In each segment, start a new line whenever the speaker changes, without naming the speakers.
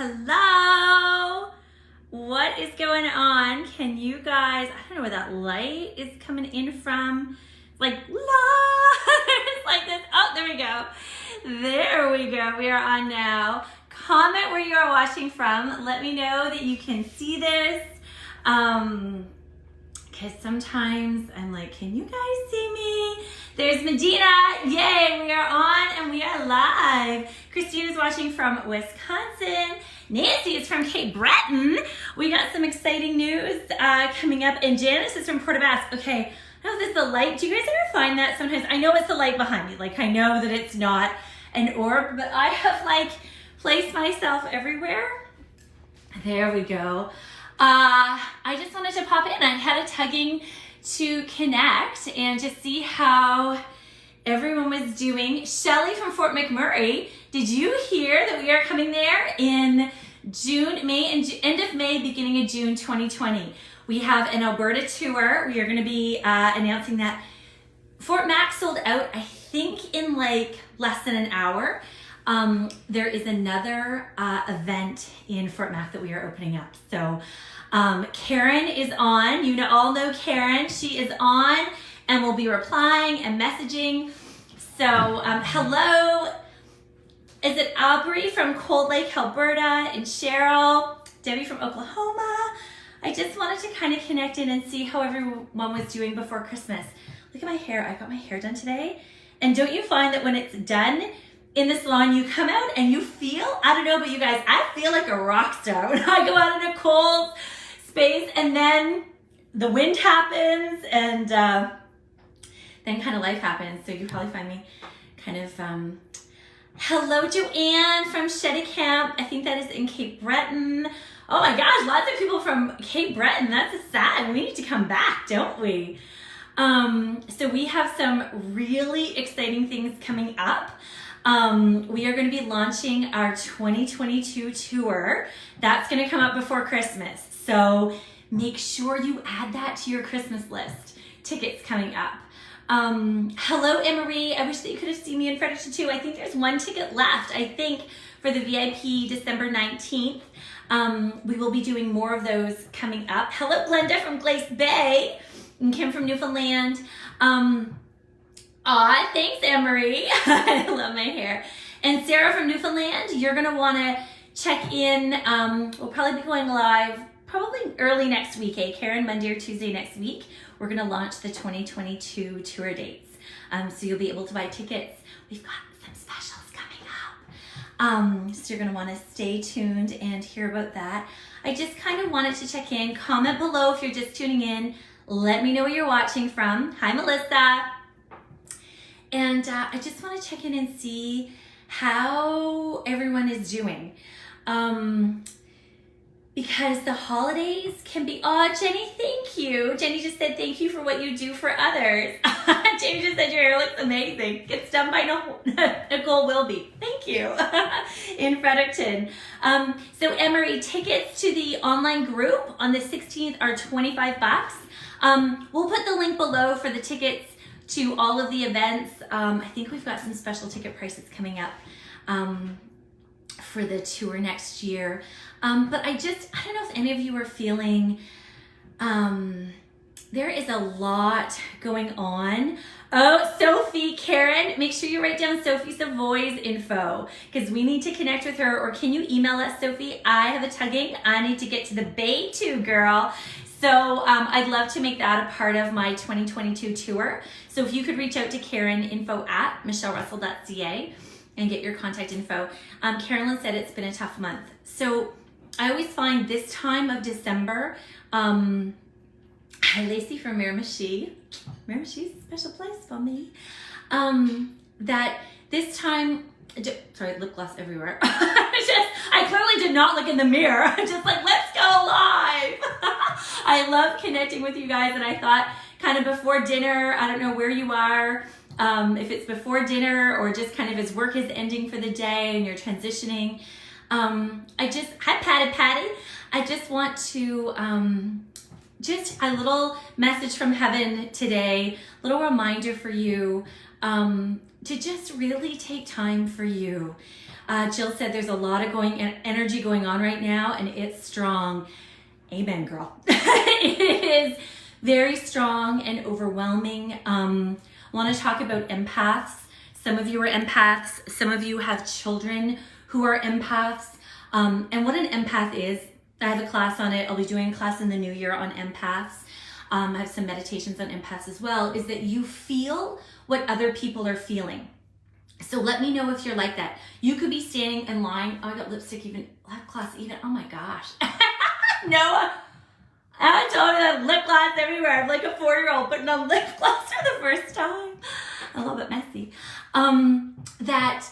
Hello. What is going on? Can you guys, I don't know where that light is coming in from. Like, it's like this. Oh, there we go. There we go. We are on now. Comment where you are watching from. Let me know that you can see this. Because sometimes I'm like, can you guys see me? There's Medina. Yay, we are on and we are live. Christine is watching from Wisconsin. Nancy is from Cape Breton. We got some exciting news coming up. And Janice is from Port aux Basques. Okay, I don't know if this is the light. Do you guys ever find that sometimes? I know it's the light behind me. Like, I know that it's not an orb, but I have like placed myself everywhere. There we go. I just wanted to pop in. I had a tugging to connect and just see how everyone was doing. Shelly from Fort McMurray, did you hear that we are coming there in June, May, and end of May, beginning of June 2020? We have an Alberta tour. We are going to be announcing that. Fort Mac sold out, I think, in like less than an hour. There is another event in Fort Mac that we are opening up. So Karen is on. You all know Karen. She is on and will be replying and messaging. So hello. Is it Aubrey from Cold Lake, Alberta, and Cheryl? Debbie from Oklahoma. I just wanted to kind of connect in and see how everyone was doing before Christmas. Look at my hair. I got my hair done today. And don't you find that when it's done in the salon, you come out and you feel, I don't know about you guys, I feel like a rock star when I go out in a cold space and then the wind happens and then kind of life happens. So you probably find me kind of, hello Joanne from Shetty Camp. I think that is in Cape Breton. Oh my gosh, lots of people from Cape Breton. That's sad. We need to come back, don't we? So we have some really exciting things coming up. We are going to be launching our 2022 tour. That's going to come up before Christmas. So make sure you add that to your Christmas list. Tickets coming up. Hello, Emery. I wish that you could have seen me in Fredericton too. I think there's one ticket left, I think, for the VIP December 19th. We will be doing more of those coming up. Hello, Glenda from Glace Bay. And Kim from Newfoundland. Thanks, Emery. I love my hair. And Sarah from Newfoundland, you're gonna wanna check in. We'll probably be going live probably early next week, Karen, Monday or Tuesday next week. We're gonna launch the 2022 tour dates. So you'll be able to buy tickets. We've got some specials coming up. So you're gonna wanna stay tuned and hear about that. I just kind of wanted to check in. Comment below if you're just tuning in. Let me know where you're watching from. Hi, Melissa. And I just want to check in and see how everyone is doing. Because the holidays can be, Jenny, thank you. Jenny just said thank you for what you do for others. Jamie just said your hair looks amazing. It's done by Nicole Wilby. Thank you. In Fredericton. So Emery, tickets to the online group on the 16th are $25. We'll put the link below for the tickets to all of the events. I think we've got some special ticket prices coming up for the tour next year. But I don't know if any of you are feeling, there is a lot going on. Oh, Sophie, Karen, make sure you write down Sophie Savoy's info because we need to connect with her. Or can you email us, Sophie? I have a tugging. I need to get to the Bay too, girl. So I'd love to make that a part of my 2022 tour. So if you could reach out to Karen, info@michellerussell.ca and get your contact info. Carolyn said it's been a tough month. So I always find this time of December, hi Lacey from Miramichi. Miramichi's a special place for me. That this time, sorry, lip gloss everywhere. I clearly did not look in the mirror. I'm just like, let's go live. I love connecting with you guys, and I thought kind of before dinner, I don't know where you are, if it's before dinner or just kind of as work is ending for the day and you're transitioning. Hi Patty. I just want to, just a little message from heaven today, little reminder for you. to just really take time for you. Jill said there's a lot of energy going on right now, and it's strong. Amen, girl. It is very strong and overwhelming. I want to talk about empaths. Some of you are empaths. Some of you have children who are empaths. And what an empath is, I have a class on it. I'll be doing a class in the new year on empaths. I have some meditations on empaths as well, is that you feel what other people are feeling. So let me know if you're like that. You could be standing in line. Oh, I got lip gloss even. Oh my gosh. Noah, I told you I have lip gloss everywhere. I'm like a 4-year-old putting on lip gloss for the first time. A little bit messy. That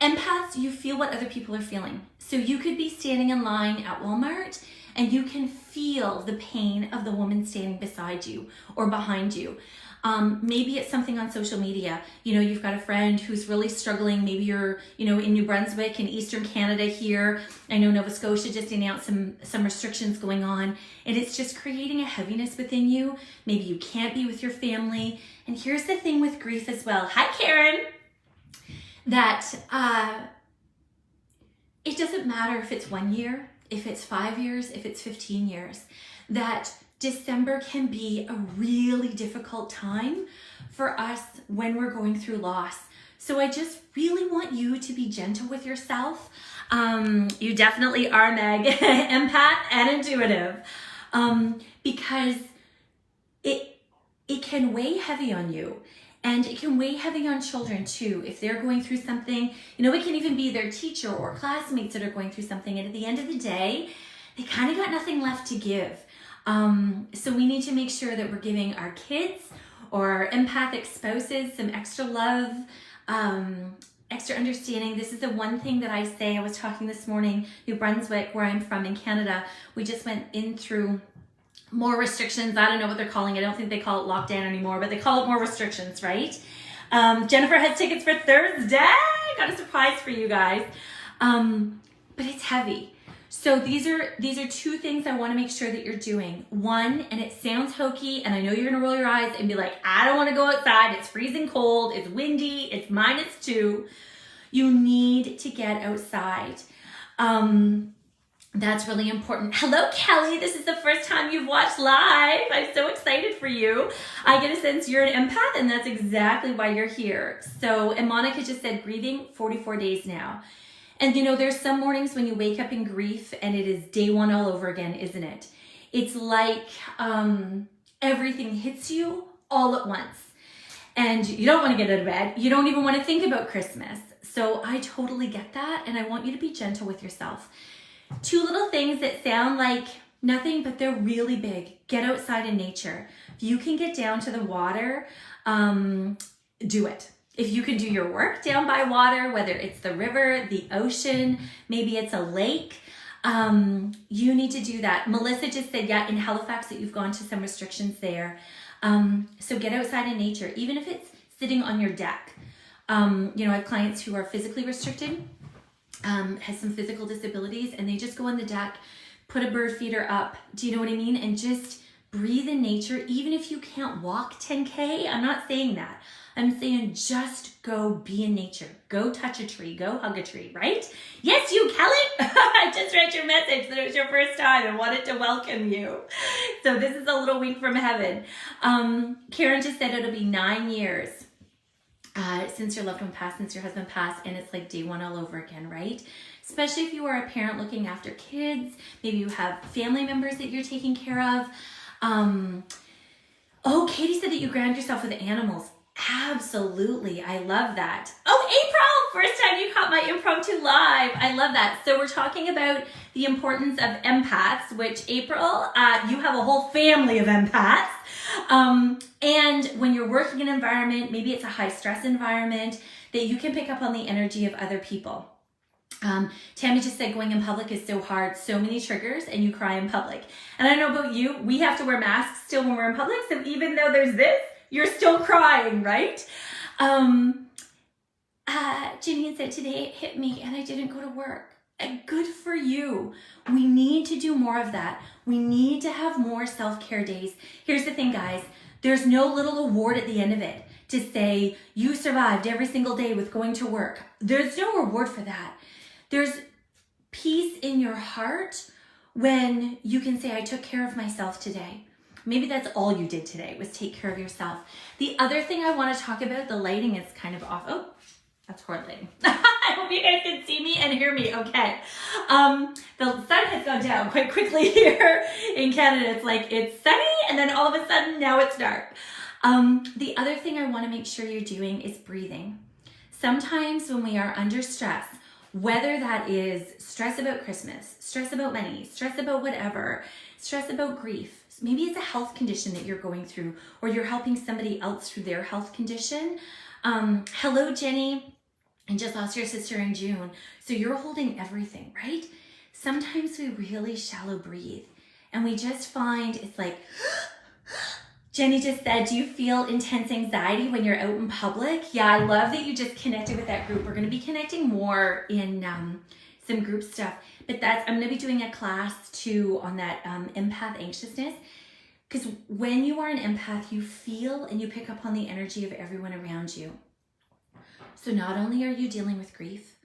empaths, you feel what other people are feeling. So you could be standing in line at Walmart and you can feel the pain of the woman standing beside you or behind you. Maybe it's something on social media. You know, you've got a friend who's really struggling. Maybe you're, in New Brunswick in Eastern Canada here. I know Nova Scotia just announced some restrictions going on, and it's just creating a heaviness within you. Maybe you can't be with your family. And here's the thing with grief as well. Hi, Karen. That it doesn't matter if it's 1 year, if it's 5 years, if it's 15 years, that December can be a really difficult time for us when we're going through loss. So I just really want you to be gentle with yourself. You definitely are, Meg, empath and intuitive, because it can weigh heavy on you. And it can weigh heavy on children too. If they're going through something, it can even be their teacher or classmates that are going through something. And at the end of the day, they kind of got nothing left to give. So we need to make sure that we're giving our kids or our empathic spouses some extra love, extra understanding. This is the one thing that I say. I was talking this morning, New Brunswick, where I'm from in Canada. We just went in through more restrictions. I don't know what they're calling it. I don't think they call it lockdown anymore, but they call it more restrictions, right? Jennifer has tickets for Thursday. Got a surprise for you guys. But it's heavy. So these are two things I want to make sure that you're doing. One, and it sounds hokey, and I know you're going to roll your eyes and be like, I don't want to go outside. It's freezing cold. It's windy. It's -2. You need to get outside. That's really important. Hello, Kelly. This is the first time you've watched live. I'm so excited for you. I get a sense you're an empath, and that's exactly why you're here. So, and Monica just said grieving 44 days now. And there's some mornings when you wake up in grief and it is day one all over again, isn't it? It's like everything hits you all at once. And you don't want to get out of bed. You don't even want to think about Christmas. So I totally get that. And I want you to be gentle with yourself. 2 little things that sound like nothing, but they're really big. Get outside in nature. If you can get down to the water, do it. If you can do your work down by water, whether it's the river, the ocean, maybe it's a lake, you need to do that. Melissa just said, yeah, in Halifax that you've gone to some restrictions there. So get outside in nature, even if it's sitting on your deck. I have clients who are physically restricted, has some physical disabilities, and they just go on the deck, put a bird feeder up, do you know what I mean? And just breathe in nature, even if you can't walk 10K. I'm not saying that. I'm saying just go be in nature. Go touch a tree. Go hug a tree, right? Yes, you, Kelly. I just read your message that it was your first time and wanted to welcome you. So this is a little wink from heaven. Karen just said it'll be 9 years since your loved one passed, since your husband passed, and it's like day one all over again, right? Especially if you are a parent looking after kids. Maybe you have family members that you're taking care of. Katie said that you ground yourself with animals. Absolutely. I love that. Oh, April, first time you caught my impromptu live. I love that. So we're talking about the importance of empaths, which April, you have a whole family of empaths. And when you're working in an environment, maybe it's a high stress environment, that you can pick up on the energy of other people. Tammy just said going in public is so hard, so many triggers, and you cry in public. And I don't know about you, we have to wear masks still when we're in public. So even though there's this, you're still crying, right? Jimmy said today it hit me and I didn't go to work. Good for you. We need to do more of that. We need to have more self-care days. Here's the thing, guys. There's no little award at the end of it to say you survived every single day with going to work. There's no reward for that. There's peace in your heart when you can say, I took care of myself today. Maybe that's all you did today was take care of yourself. The other thing I want to talk about, the lighting is kind of off. Oh, that's horrid lighting. I hope you guys can see me and hear me okay. The sun has gone down quite quickly here in Canada. It's like it's sunny and then all of a sudden now it's dark. The other thing I want to make sure you're doing is breathing. Sometimes when we are under stress, whether that is stress about Christmas, stress about money, stress about whatever, stress about grief, maybe it's a health condition that you're going through or you're helping somebody else through their health condition. Hello, Jenny. I just lost your sister in June. So you're holding everything, right? Sometimes we really shallow breathe and we just find it's like, Jenny just said, do you feel intense anxiety when you're out in public? Yeah, I love that you just connected with that group. We're going to be connecting more in some group stuff, but I'm going to be doing a class too on that empath anxiousness. Because when you are an empath, you feel and you pick up on the energy of everyone around you. So not only are you dealing with grief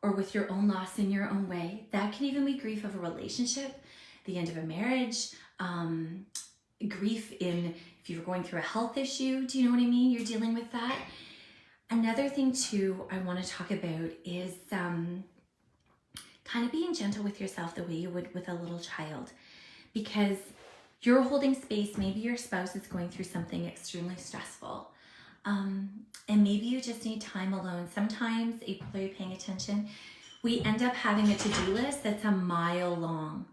or with your own loss in your own way, that can even be grief of a relationship, the end of a marriage, grief in if you're going through a health issue. Do you know what I mean? You're dealing with that. Another thing too I want to talk about is kind of being gentle with yourself the way you would with a little child, because you're holding space. Maybe your spouse is going through something extremely stressful. And maybe you just need time alone. Sometimes, April, are you paying attention? We end up having a to-do list that's a mile long.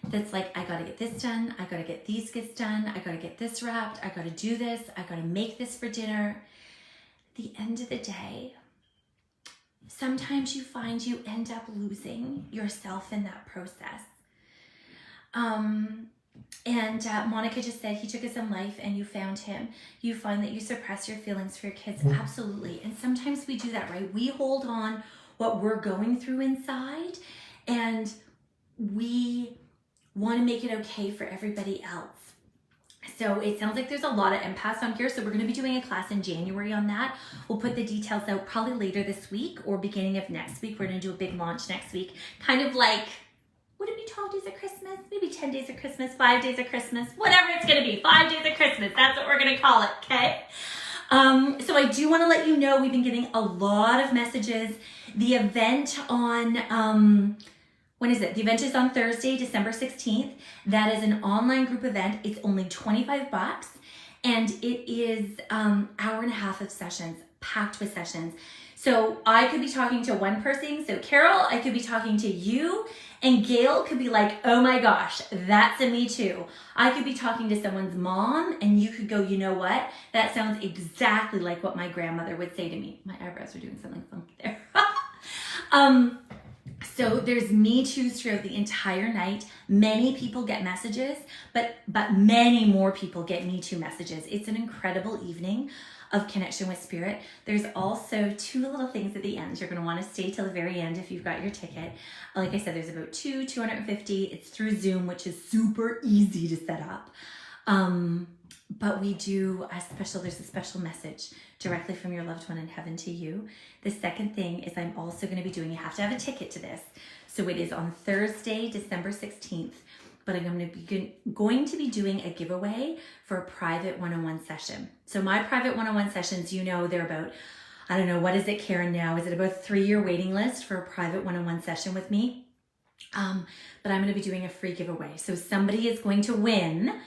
That's like, I gotta get this done. I gotta get these gifts done. I gotta get this wrapped. I gotta do this. I gotta make this for dinner. At the end of the day, sometimes you find you end up losing yourself in that process. And Monica just said he took his own life and you found him. You find that you suppress your feelings for your kids. Absolutely. And sometimes we do that, right? We hold on what we're going through inside and we want to make it okay for everybody else. So it sounds like there's a lot of empaths on here. So we're going to be doing a class in January on that. We'll put the details out probably later this week or beginning of next week. We're going to do a big launch next week. Kind of like, would it be 12 days of Christmas? Maybe 10 days of Christmas, 5 days of Christmas, whatever it's going to be. 5 days of Christmas. That's what we're going to call it, okay? So I do want to let you know we've been getting a lot of messages. The event on, when is it? The event is on Thursday, December 16th. That is an online group event. It's only $25 and it is hour and a half of sessions, packed with sessions. So I could be talking to one person. So Carol, I could be talking to you, and Gail could be like, oh my gosh, that's a me too. I could be talking to someone's mom and you could go, you know what? That sounds exactly like what my grandmother would say to me. My eyebrows are doing something funky there. So there's me too's throughout the entire night. Many people get messages, but many more people get me too messages. It's an incredible evening of connection with spirit. There's also 2 little things at the end. You're going to want to stay till the very end if you've got your ticket. Like I said, there's about 250. It's through Zoom, which is super easy to set up. But we do there's a special message directly from your loved one in heaven to you. The second thing is I'm also going to be doing, you have to have a ticket to this. So it is on Thursday, December 16th. But I'm going to be doing a giveaway for a private one-on-one session. So my private one-on-one sessions, you know, they're about, I don't know, what is it, Karen, now? Is it about a 3-year waiting list for a private one-on-one session with me? But I'm going to be doing a free giveaway. So somebody is going to win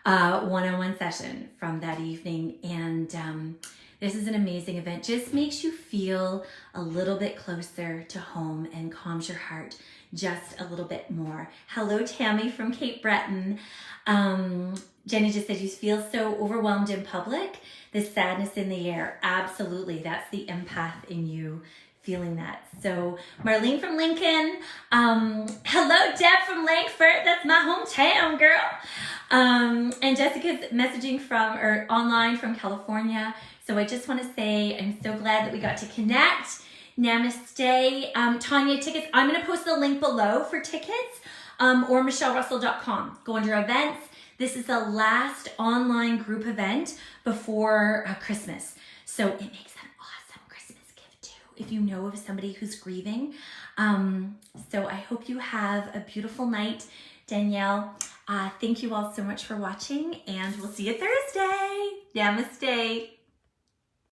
a one-on-one session from that evening. And this is an amazing event. Just makes you feel a little bit closer to home and calms your heart just a little bit more. Hello, Tammy from Cape Breton. Jenny just said, you feel so overwhelmed in public, the sadness in the air. Absolutely, that's the empath in you feeling that. So Marlene from Lincoln. Hello, Deb from Langford. That's my hometown, girl. And Jessica's messaging online from California. So I just want to say, I'm so glad that we got to connect. Namaste. Tanya, tickets. I'm going to post the link below for tickets or michellerussell.com. Go under events. This is the last online group event before Christmas. So it makes an awesome Christmas gift too, if you know of somebody who's grieving. So I hope you have a beautiful night. Danielle, thank you all so much for watching, and we'll see you Thursday. Namaste.